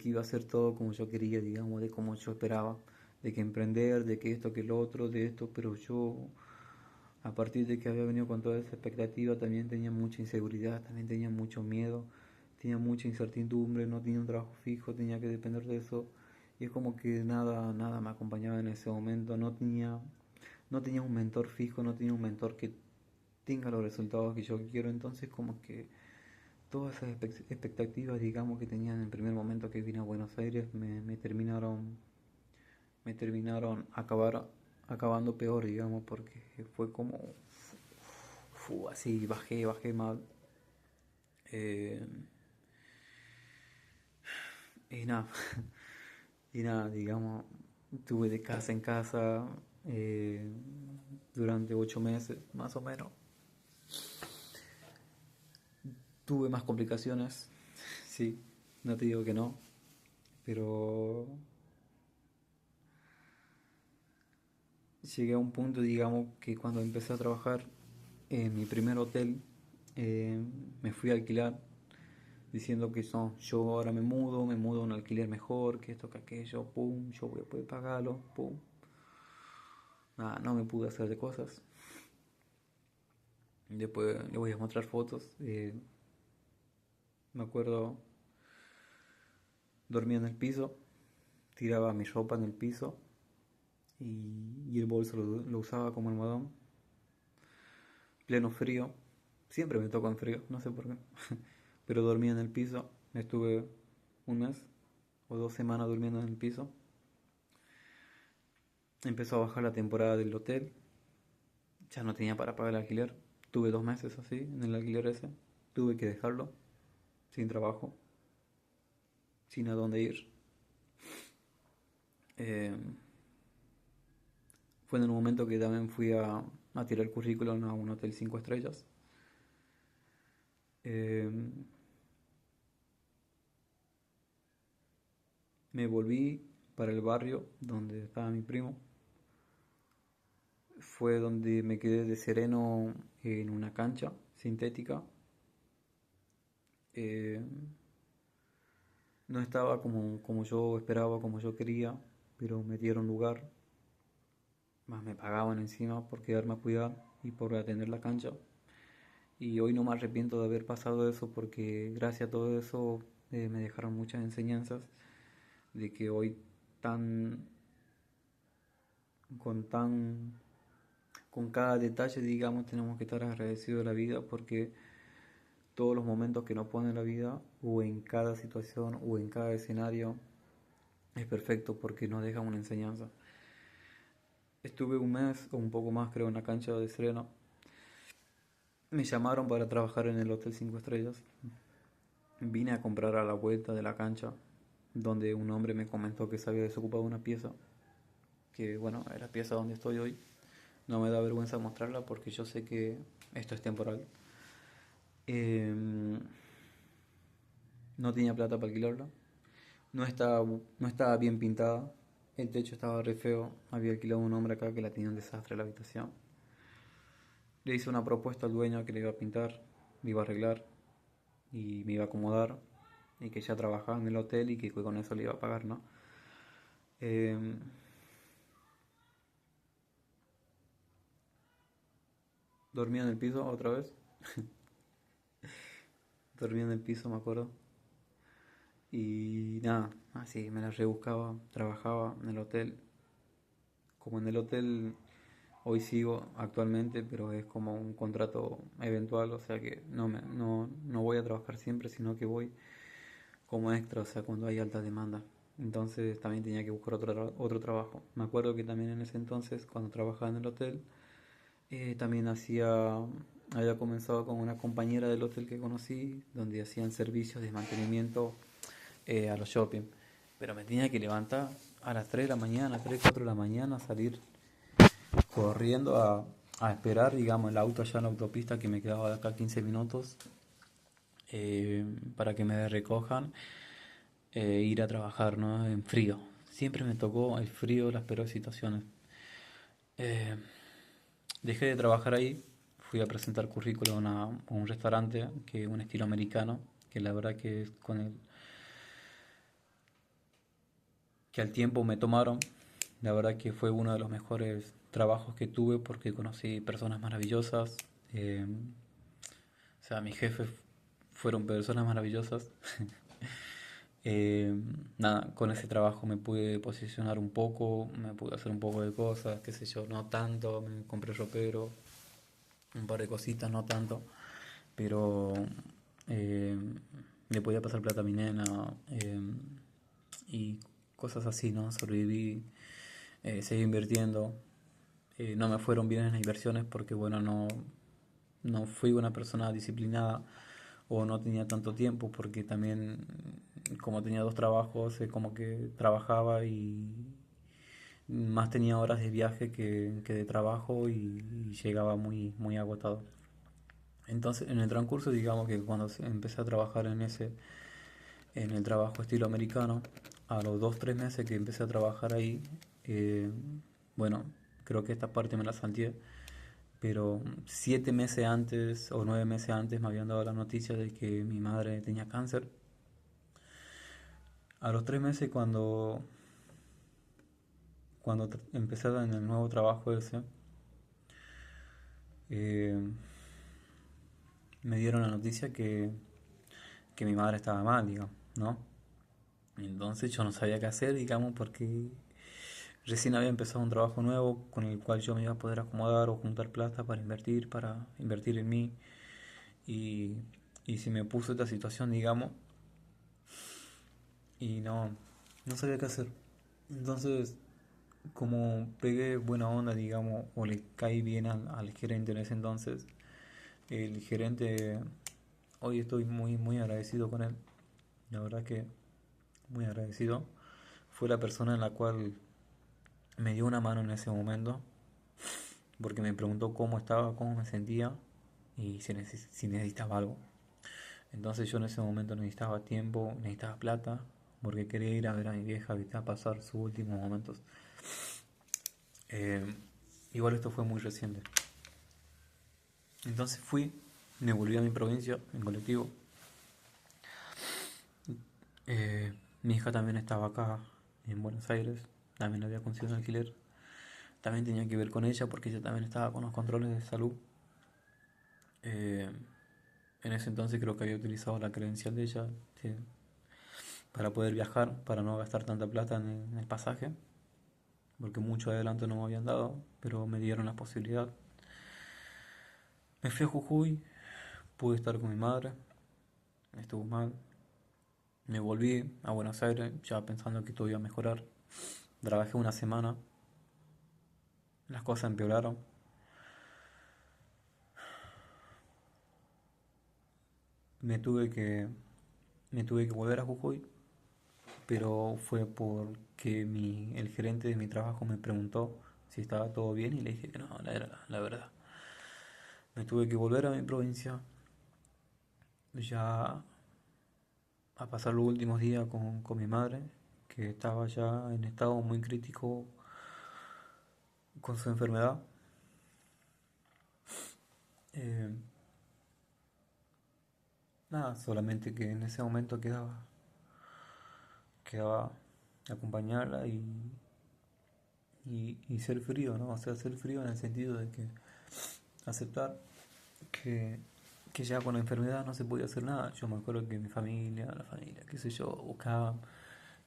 iba a ser todo como yo quería, digamos, de como yo esperaba, de que emprender, de que esto, que lo otro, de esto, pero yo, a partir de que había venido con toda esa expectativa, también tenía mucha inseguridad, también tenía mucho miedo, tenía mucha incertidumbre, no tenía un trabajo fijo, tenía que depender de eso, y es como que nada me acompañaba en ese momento, no tenía un mentor fijo, no tenía un mentor que tenga los resultados que yo quiero, entonces como que todas esas expectativas, digamos, que tenía en el primer momento que vine a Buenos Aires me terminaron acabando peor, digamos, porque fue como así, bajé mal. Eh, y nada, y nada, digamos, estuve de casa en casa eh, durante 8 meses, más o menos. Tuve más complicaciones, sí, no te digo que no, pero llegué a un punto, digamos, que cuando empecé a trabajar en mi primer hotel, eh, me fui a alquilar diciendo que no, yo ahora me mudo a un alquiler mejor, que esto, que aquello, pum, yo voy a poder pagarlo, pum. Nada, no me pude hacer de cosas. Después le voy a mostrar fotos. Me acuerdo, dormía en el piso, tiraba mi ropa en el piso y el bolso lo usaba como almohadón. Pleno frío, siempre me toca en frío, no sé por qué. Pero dormía en el piso, estuve un mes o 2 semanas durmiendo en el piso. Empezó a bajar la temporada del hotel, ya no tenía para pagar el alquiler. Tuve 2 meses así en el alquiler ese. Tuve que dejarlo, sin trabajo, sin a dónde ir. Eh, Fue en un momento que también fui a tirar el currículum a un hotel 5 estrellas. Eh, Me volví para el barrio donde estaba mi primo. Fue donde me quedé de sereno en una cancha sintética. Eh, no estaba como yo esperaba, como yo quería, pero me dieron lugar, más me pagaban encima por quedarme a cuidar y por atender la cancha. Y hoy no me arrepiento de haber pasado eso porque gracias a todo eso me dejaron muchas enseñanzas de que hoy tan con tan con cada detalle, digamos, tenemos que estar agradecidos de la vida porque todos los momentos que nos pone la vida o en cada situación o en cada escenario es perfecto porque nos deja una enseñanza. Estuve un mes o un poco más creo en la cancha de Serena. Me llamaron para trabajar en el Hotel 5 Estrellas. Vine a comprar a la vuelta de la cancha donde un hombre me comentó que se había desocupado una pieza, que bueno, es la pieza donde estoy hoy. No me da vergüenza mostrarla porque yo sé que esto es temporal. Eh, no tenía plata para alquilarla. No estaba bien pintada. El techo estaba re feo. Había alquilado a un hombre acá que la tenía un desastre la habitación. Le hice una propuesta al dueño que le iba a pintar, me iba a arreglar y me iba a acomodar y que ya trabajaba en el hotel y que con eso le iba a pagar, ¿no? Eh, Dormía en el piso otra vez. Dormía en el piso, me acuerdo. Y nada, me la rebuscaba, trabajaba en el hotel. Como en el hotel Hoy sigo actualmente, pero es como un contrato eventual, o sea que no voy a trabajar siempre, sino que voy como extra, o sea, cuando hay alta demanda. Entonces también tenía que buscar otro trabajo. Me acuerdo que también en ese entonces, cuando trabajaba en el hotel, también había comenzado con una compañera del hotel que conocí, donde hacían servicios de mantenimiento a los shopping. Pero me tenía que levantar a las 3 de la mañana, 3 4 de la mañana, salir corriendo a esperar, digamos, el auto allá en la autopista que me quedaba de acá 15 minutos para que me recojan ir a trabajar, ¿no? En frío. Siempre me tocó el frío, las peores situaciones. Eh, Dejé de trabajar ahí, fui a presentar currículum a un restaurante que es un estilo americano, que la verdad que es con el que al tiempo me tomaron. La verdad que fue uno de los mejores trabajos que tuve porque conocí personas maravillosas. O sea, mis jefes fueron personas maravillosas. Eh, Nada, con ese trabajo me pude posicionar un poco, me pude hacer un poco de cosas, qué sé yo, no tanto, me compré ropero, un par de cositas, no tanto, pero eh, le podía pasar plata a mi nena y cosas así, ¿no? Sobreviví, seguí invirtiendo, no me fueron bien en las inversiones porque, bueno, no fui una persona disciplinada o no tenía tanto tiempo porque también como tenía dos trabajos, como que trabajaba y más tenía horas de viaje que de trabajo y llegaba muy agotado. Entonces, en el transcurso, digamos que cuando empecé a trabajar en el trabajo estilo americano, a los 2 3 meses que empecé a trabajar ahí, eh, bueno, creo que esta parte me la salteé, pero 7 meses antes o 9 meses antes me habían dado la noticia de que mi madre tenía cáncer. A los 3 meses cuando empecé en el nuevo trabajo ese, eh, me dieron la noticia que mi madre estaba mal, digamos, ¿no? Entonces yo no sabía qué hacer, digamos, porque recién había empezado un trabajo nuevo con el cual yo me iba a poder acomodar o juntar plata para invertir en mí. Y, y se me puso esta situación, digamos, y no sabía qué hacer. Entonces, como pegué buena onda, digamos, o le caí bien al gerente en ese entonces, el gerente, hoy estoy muy agradecido con él. La verdad que muy agradecido. Fue la persona en la cual me dio una mano en ese momento, porque me preguntó cómo estaba, cómo me sentía y si necesitaba algo. Entonces yo en ese momento necesitaba tiempo, necesitaba plata, porque quería ir a ver a mi vieja, ¿viste? A pasar sus últimos momentos. Eh, Igual esto fue muy reciente. Entonces me volví a mi provincia en colectivo. Mi hija también estaba acá en Buenos Aires, también había conseguido un alquiler. También tenía que ver con ella porque ella también estaba con los controles de salud. Eh, en ese entonces creo que había utilizado la credencial de ella sí, para poder viajar, para no gastar tanta plata en el pasaje, porque mucho adelanto no me habían dado, pero me dieron la posibilidad. Me fui a Jujuy, pude estar con mi madre, estuvo mal. Me volví a Buenos Aires ya pensando que todo iba a mejorar. Trabajé una semana, las cosas empeoraron. Me tuve que, me tuve que volver a Jujuy, pero fue porque el gerente de mi trabajo me preguntó si estaba todo bien y le dije que no, la verdad. Me tuve que volver a mi provincia ya a pasar los últimos días con mi madre, que estaba ya en estado muy crítico con su enfermedad. Eh, Nada, solamente que en ese momento quedaba acompañarla y ser frío, ¿no? O sea, ser frío en el sentido de que aceptar que, que ya con la enfermedad no se podía hacer nada. Yo me acuerdo que mi familia, la familia, qué sé yo, buscaba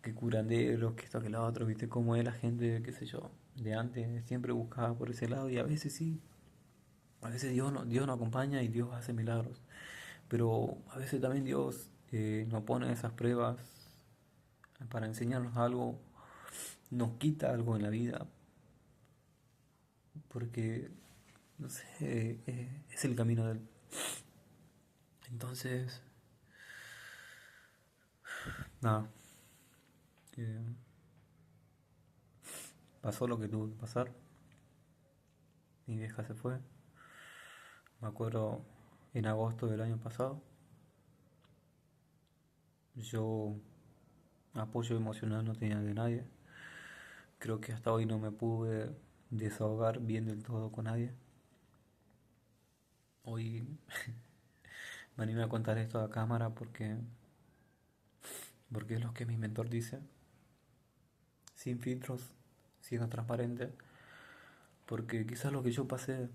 que curanderos, que esto, que lo otro, viste cómo es la gente, qué sé yo, de antes, siempre buscaba por ese lado y a veces sí, a veces Dios nos acompaña y Dios hace milagros, pero a veces también Dios nos pone esas pruebas para enseñarnos algo, nos quita algo en la vida, porque, no sé, es el camino de él. Entonces, nada, eh, pasó lo que tuvo que pasar, mi vieja se fue, me acuerdo en agosto del año pasado, yo apoyo emocional no tenía de nadie, creo que hasta hoy no me pude desahogar bien del todo con nadie. Hoy me animé a contar esto a cámara porque es lo que mi mentor dice, sin filtros, siendo transparente, porque quizás lo que yo pasé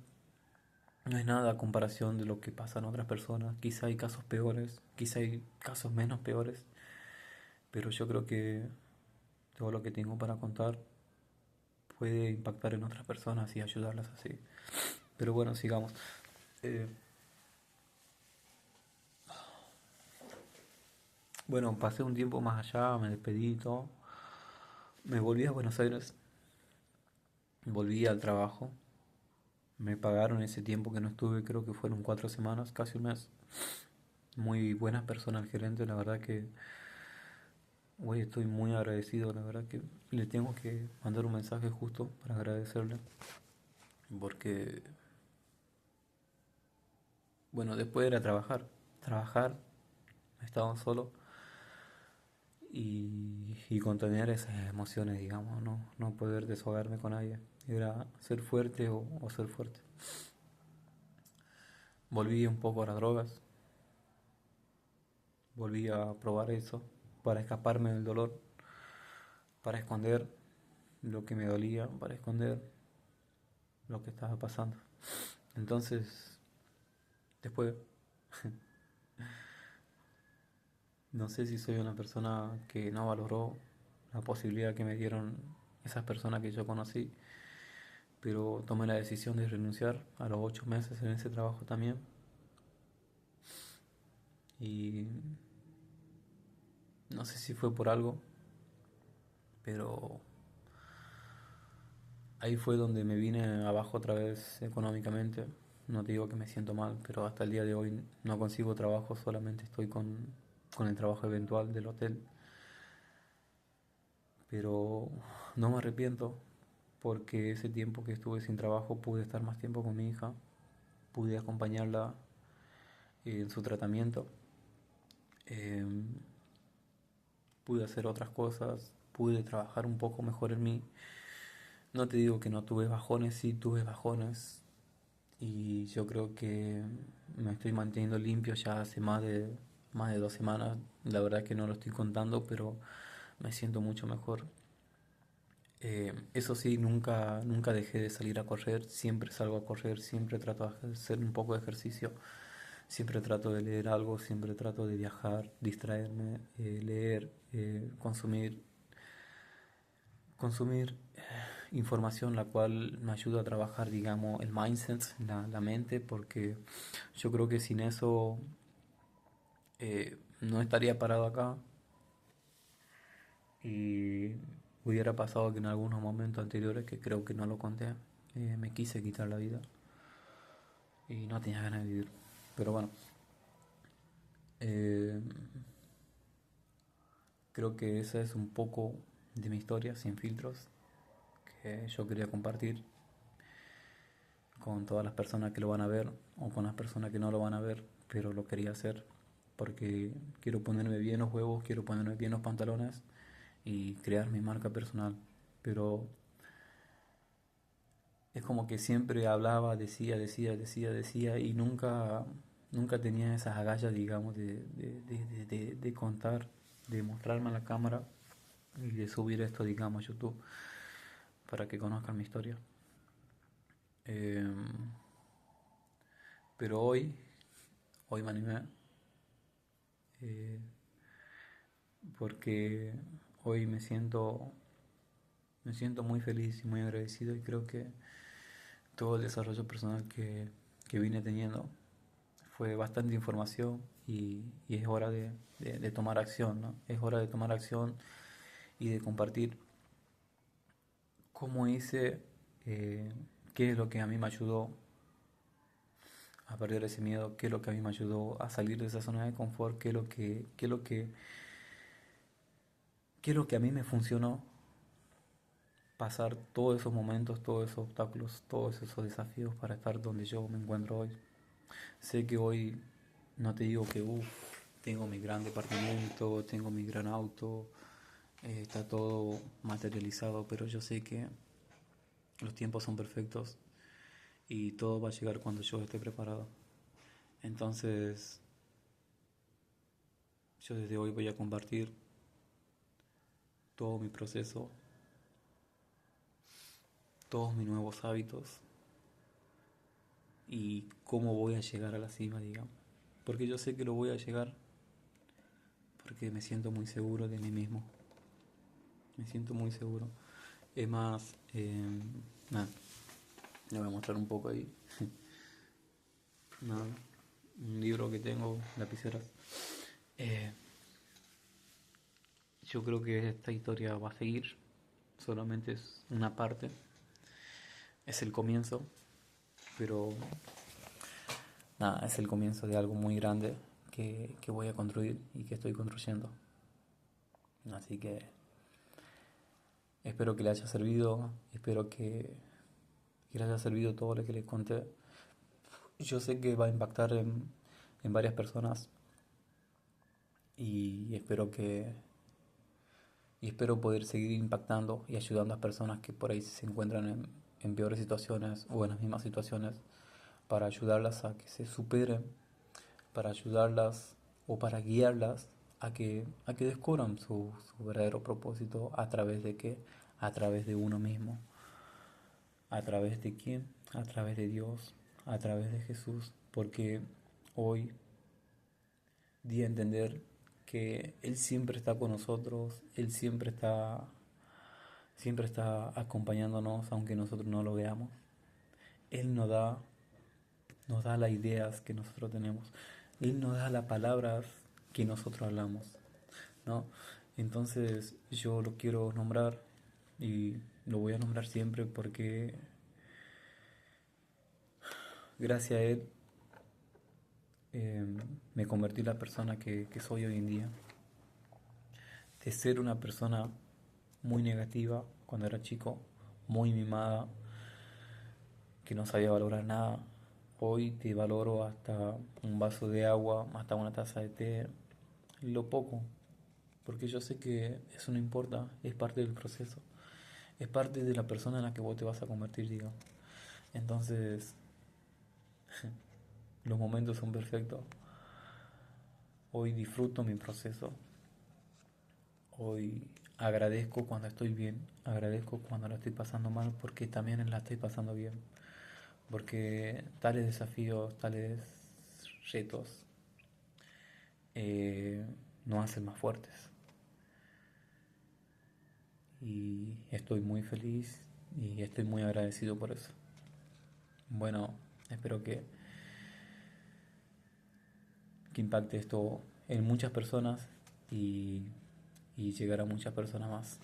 no es nada a comparación de lo que pasan otras personas, quizá hay casos peores, quizá hay casos menos peores, pero yo creo que todo lo que tengo para contar puede impactar en otras personas y ayudarlas así. Pero bueno, sigamos. Eh, bueno, pasé un tiempo más allá, me despedí y todo. Me volví a Buenos Aires, volví al trabajo. Me pagaron ese tiempo que no estuve, creo que fueron 4 semanas, casi un mes. Muy buenas personas el gerente, la verdad que, güey, estoy muy agradecido, la verdad que le tengo que mandar un mensaje justo para agradecerle. Porque, bueno, después era trabajar, estaba solo y contener esas emociones, digamos, no poder desahogarme con nadie. Era ser fuerte o ser fuerte. Volví un poco a las drogas, volví a probar eso para escaparme del dolor, para esconder lo que me dolía, para esconder lo que estaba pasando. Entonces, después, no sé si soy una persona que no valoró la posibilidad que me dieron esas personas que yo conocí, pero tomé la decisión de renunciar a los 8 meses en ese trabajo también. Y no sé si fue por algo, pero ahí fue donde me vine abajo otra vez económicamente. No te digo que me siento mal, pero hasta el día de hoy no consigo trabajo, solamente estoy con el trabajo eventual del hotel. Pero no me arrepiento porque ese tiempo que estuve sin trabajo pude estar más tiempo con mi hija, pude acompañarla en su tratamiento, eh, pude hacer otras cosas, pude trabajar un poco mejor en mí. No te digo que no tuve bajones, sí tuve bajones y yo creo que me estoy manteniendo limpio ya hace más de 2 semanas. La verdad que no lo estoy contando, pero me siento mucho mejor. Eso sí, nunca dejé de salir a correr, siempre salgo a correr, siempre trato de hacer un poco de ejercicio, siempre trato de leer algo, siempre trato de viajar, distraerme, leer, consumir información la cual me ayuda a trabajar, digamos, el mindset, la mente, porque yo creo que sin eso no estaría parado acá y hubiera pasado que en algunos momentos anteriores, que creo que no lo conté, me quise quitar la vida y no tenía ganas de vivir. Pero bueno, eh, creo que esa es un poco de mi historia sin filtros que yo quería compartir con todas las personas que lo van a ver o con las personas que no lo van a ver, pero lo quería hacer porque quiero ponerme bien los huevos, quiero ponerme bien los pantalones y crear mi marca personal. Pero es como que siempre hablaba, decía y nunca tenía esas agallas, digamos, de contar, de mostrarme a la cámara y de subir esto, digamos, a YouTube para que conozcan mi historia. Eh, pero hoy me animé, eh, porque Hoy me siento muy feliz y muy agradecido y creo que todo el desarrollo personal que vine teniendo fue bastante información y es hora de tomar acción, ¿no? Es hora de tomar acción y de compartir cómo hice, qué es lo que a mí me ayudó a perder ese miedo, qué es lo que a mí me ayudó a salir de esa zona de confort, qué es lo que a mí me funcionó pasar todos esos momentos, todos esos obstáculos, todos esos desafíos para estar donde yo me encuentro hoy. Sé que hoy no te digo que tengo mi gran departamento, tengo mi gran auto, está todo materializado, pero yo sé que los tiempos son perfectos y todo va a llegar cuando yo esté preparado. Entonces, yo desde hoy voy a compartir todo mi proceso, todos mis nuevos hábitos y cómo voy a llegar a la cima, digamos. Porque yo sé que lo voy a llegar porque me siento muy seguro de mí mismo. Me siento muy seguro. Es más, nada, le voy a mostrar un poco ahí. Nada, un libro que tengo, lapiceras. Eh, yo creo que esta historia va a seguir. Solamente es una parte. Es el comienzo. Pero nada, es el comienzo de algo muy grande que voy a construir y que estoy construyendo. Así que espero que le haya servido. Espero que le haya servido todo lo que les conté. Yo sé que va a impactar en varias personas y y espero poder seguir impactando y ayudando a personas que por ahí se encuentran en peores situaciones o en las mismas situaciones para ayudarlas a que se superen, para ayudarlas o para guiarlas a que descubran su verdadero propósito a través de qué, a través de uno mismo, a través de quién, a través de Dios, a través de Jesús, porque hoy di a entender que Él siempre está con nosotros, Él siempre está acompañándonos aunque nosotros no lo veamos. Él nos da las ideas que nosotros tenemos. Él nos da las palabras que nosotros hablamos, ¿no? Entonces yo lo quiero nombrar y lo voy a nombrar siempre porque gracias a Él eh, me convertí en la persona que soy hoy en día. De ser una persona muy negativa cuando era chico, muy mimada, que no sabía valorar nada. Hoy te valoro hasta un vaso de agua, hasta una taza de té, lo poco, porque yo sé que eso no importa, es parte del proceso, es parte de la persona en la que vos te vas a convertir, digamos. Entonces, los momentos son perfectos. Hoy disfruto mi proceso. Hoy agradezco cuando estoy bien, agradezco cuando la estoy pasando mal, porque también la estoy pasando bien. Porque tales desafíos, tales retos eh, nos hacen más fuertes. Y estoy muy feliz y estoy muy agradecido por eso. Bueno, espero que impacte esto en muchas personas y llegar a muchas personas más.